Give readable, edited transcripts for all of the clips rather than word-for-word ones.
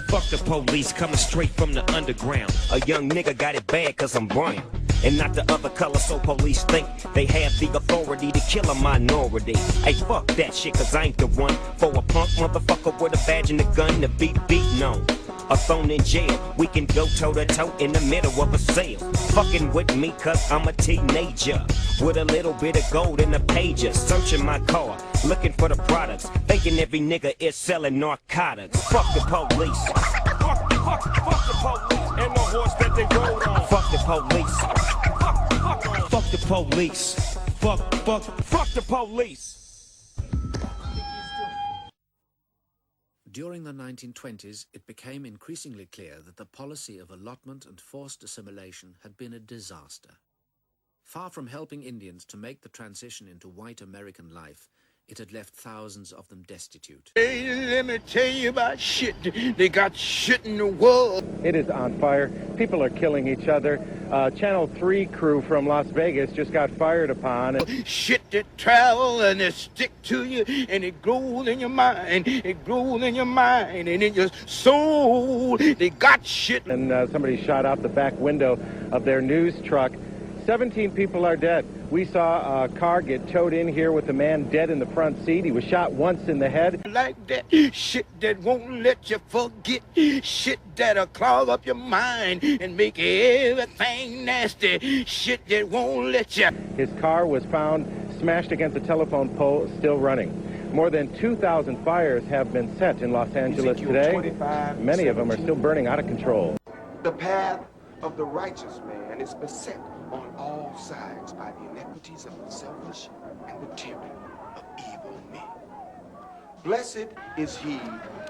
Fuck the police coming straight from the underground. A young nigga got it bad cause I'm brown. And not the other color, so police think they have the authority to kill a minority. Hey, fuck that shit, cause I ain't the one for a punk motherfucker with a badge and a gun to be beaten on or thrown in jail. We can go toe to toe in the middle of a sale. Fucking with me cause I'm a teenager with a little bit of gold in the pages. Searching my car, looking for the products, thinking every nigga is selling narcotics. Fuck the police. Fuck the police and the horse that they rode on. Fuck the police. Fuck the police. Fuck the police. During the 1920s, it became increasingly clear that the policy of allotment and forced assimilation had been a disaster. Far from helping Indians to make the transition into white American life, it had left thousands of them destitute. Hey, let me tell you about shit. They got shit in the world. It is on fire. People are killing each other. Channel 3 crew from Las Vegas just got fired upon. Shit that travel and it stick to you and it grows in your mind. It grows in your mind and in your soul. They got shit. And somebody shot out the back window of their news truck. 17 people are dead. We saw a car get towed in here with a man dead in the front seat. He was shot once in the head. Like that shit that won't let you forget. Shit that'll clog up your mind and make everything nasty. Shit that won't let you. His car was found smashed against a telephone pole, still running. More than 2,000 fires have been set in Los Angeles today. Many of them are still burning out of control. The path of the righteous man is beset on all sides by the inequities of the selfish and the tyranny of evil men. Blessed is he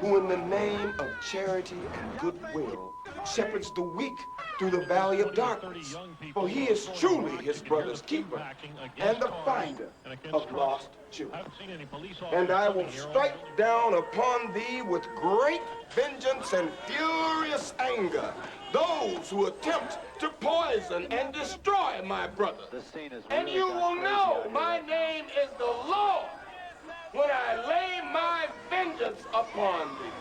who in the name of charity and goodwill shepherds the weak through the valley of darkness, for he is truly his brother's keeper and the finder of lost children. And I will strike down upon thee with great vengeance and furious anger those who attempt to poison and destroy my brother. And you will know my name is the Lord when I lay my vengeance upon thee.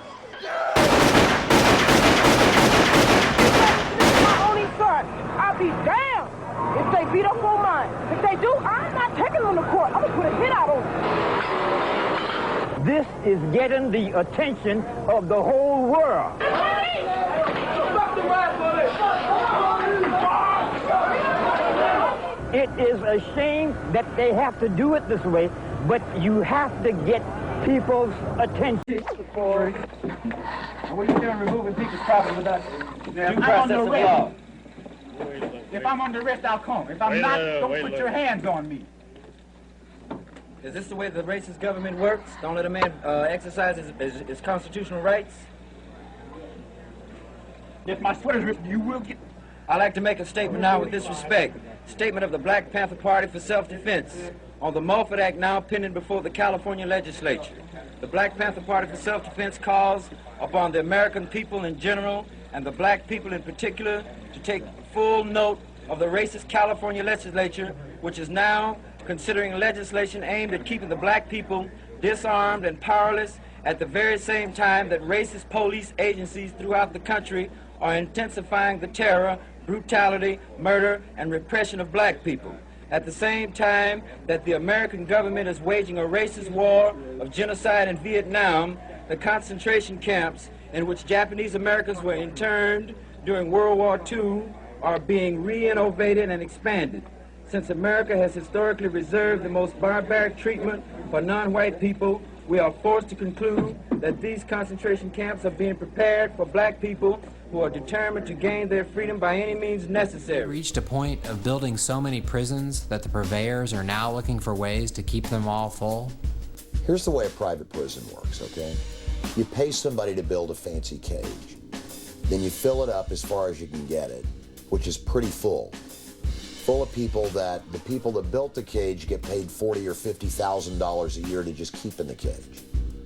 My only son, I'll be damned if they beat up on mine. If they do, I'm not taking them to court. I'm gonna put a hit out on them. This is getting the attention of the whole world. It is a shame that they have to do it this way, but you have to get people's attention. What are you doing removing people's property without due process of law? If I'm under arrest, I'll come. If I'm not, don't put your hands on me. Is this the way the racist government works? Don't let a man exercise his constitutional rights? If my sweater's ripped, you will get... I'd like to make a statement now with this respect. Statement of the Black Panther Party for self-defense on the Mulford Act now pending before the California legislature. The Black Panther Party for self-defense calls upon the American people in general and the black people in particular to take full note of the racist California legislature, which is now considering legislation aimed at keeping the black people disarmed and powerless at the very same time that racist police agencies throughout the country are intensifying the terror, brutality, murder, and repression of black people. At the same time that the American government is waging a racist war of genocide in Vietnam, the concentration camps in which Japanese Americans were interned during World War II are being renovated and expanded. Since America has historically reserved the most barbaric treatment for non-white people, we are forced to conclude that these concentration camps are being prepared for black people who are determined to gain their freedom by any means necessary. We reached a point of building so many prisons that the purveyors are now looking for ways to keep them all full. Here's the way a private prison works, okay? You pay somebody to build a fancy cage. Then you fill it up as far as you can get it, which is pretty full. Full of people that, the people that built the cage get paid $40,000 or $50,000 a year to just keep in the cage.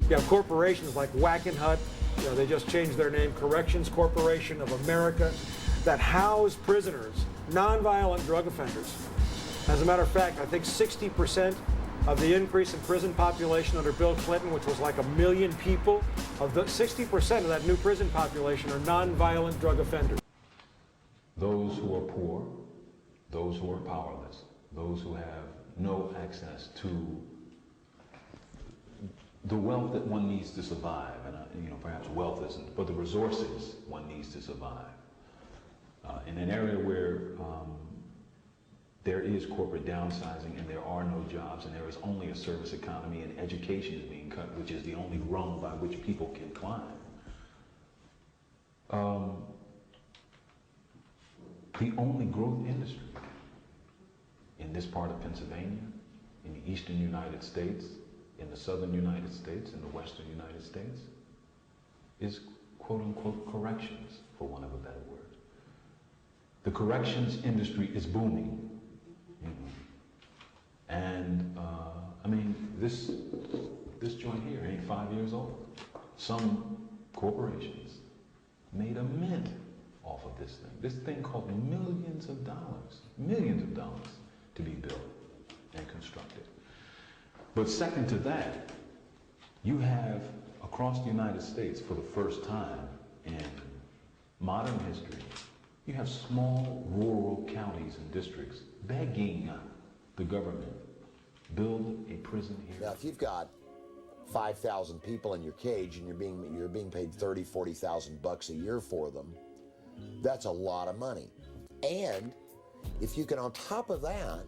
You have corporations like Wackenhut, they just changed their name, Corrections Corporation of America, that house prisoners, nonviolent drug offenders. As a matter of fact, I think 60% of the increase in prison population under Bill Clinton, which was like 1 million people, of the 60% of that new prison population are non-violent drug offenders. Those who are poor, those who are powerless, those who have no access to the wealth that one needs to survive, and perhaps wealth isn't, but the resources one needs to survive. In an area where there is corporate downsizing and there are no jobs and there is only a service economy and education is being cut, which is the only rung by which people can climb. The only growth industry in this part of Pennsylvania, in the eastern United States, in the southern United States, in the western United States, is quote-unquote corrections, for want of a better word. The corrections industry is booming. And I mean, this joint here ain't 5 years old. Some corporations made a mint off of this thing. This thing cost millions of dollars to be built and constructed. But second to that, you have across the United States for the first time in modern history, you have small rural counties and districts begging the government, build a prison here. Now, if you've got 5,000 people in your cage and you're being paid $30,000, $40,000 a year for them, that's a lot of money. And if you can, on top of that,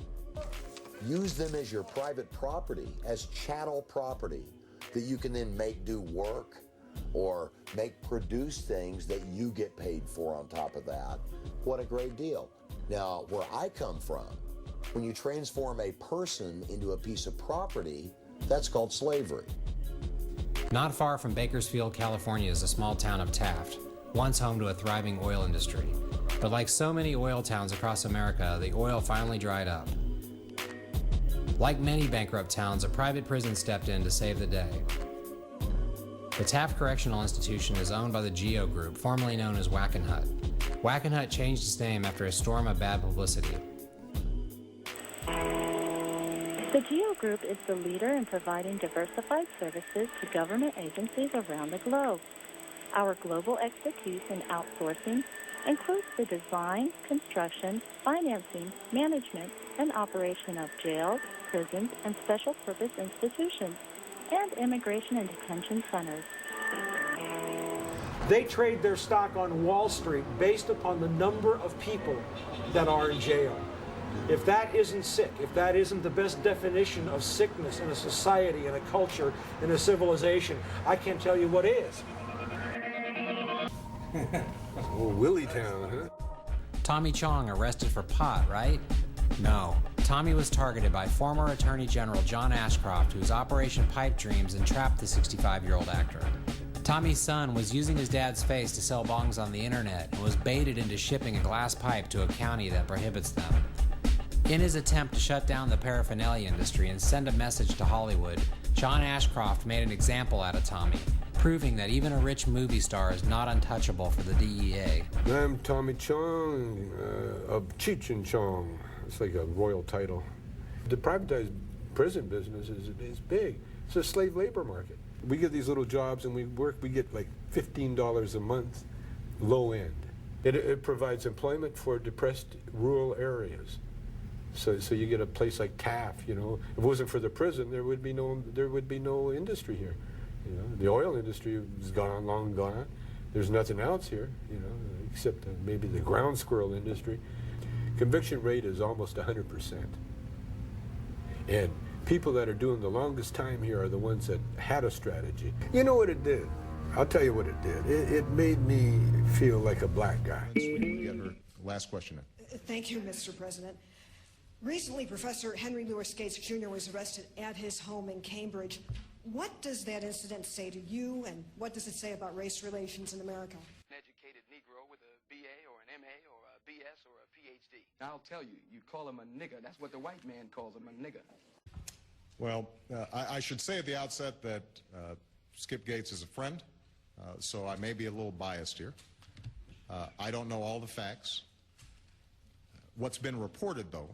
use them as your private property, as chattel property, that you can then make do work or produce things that you get paid for on top of that, what a great deal. Now, where I come from, when you transform a person into a piece of property, that's called slavery. Not far from Bakersfield, California is a small town of Taft, once home to a thriving oil industry. But like so many oil towns across America, the oil finally dried up. Like many bankrupt towns, a private prison stepped in to save the day. The Taft Correctional Institution is owned by the Geo Group, formerly known as Wackenhut. Wackenhut changed its name after a storm of bad publicity. The Geo Group is the leader in providing diversified services to government agencies around the globe. Our global expertise in outsourcing includes the design, construction, financing, management, and operation of jails, prisons, and special purpose institutions, and immigration and detention centers. They trade their stock on Wall Street based upon the number of people that are in jail. If that isn't sick, if that isn't the best definition of sickness in a society, in a culture, in a civilization, I can't tell you what is. Oh, Willie Town, huh? Tommy Chong arrested for pot, right? No. Tommy was targeted by former Attorney General John Ashcroft, whose Operation Pipe Dreams entrapped the 65-year-old actor. Tommy's son was using his dad's face to sell bongs on the internet and was baited into shipping a glass pipe to a county that prohibits them. In his attempt to shut down the paraphernalia industry and send a message to Hollywood, John Ashcroft made an example out of Tommy, proving that even a rich movie star is not untouchable for the DEA. I'm Tommy Chong of Cheech and Chong. It's like a royal title. The privatized prison business is big. It's a slave labor market. We get these little jobs and we get like $15 a month, low end. It provides employment for depressed rural areas. So you get a place like Taft, you know. If it wasn't for the prison, there would be no industry here. You know, the oil industry is gone, long gone. There's nothing else here, you know, except maybe the ground squirrel industry. Conviction rate is almost 100%. And people that are doing the longest time here are the ones that had a strategy. You know what it did? I'll tell you what it did. It made me feel like a black guy. We get her last question. Thank you, Mr. President. Recently, Professor Henry Louis Gates Jr. was arrested at his home in Cambridge. What does that incident say to you, and what does it say about race relations in America? An educated Negro with a BA or an MA or a BS or a PhD. I'll tell you, you call him a nigger. That's what the white man calls him, a nigger. Well, I should say at the outset that Skip Gates is a friend, so I may be a little biased here. I don't know all the facts. What's been reported, though,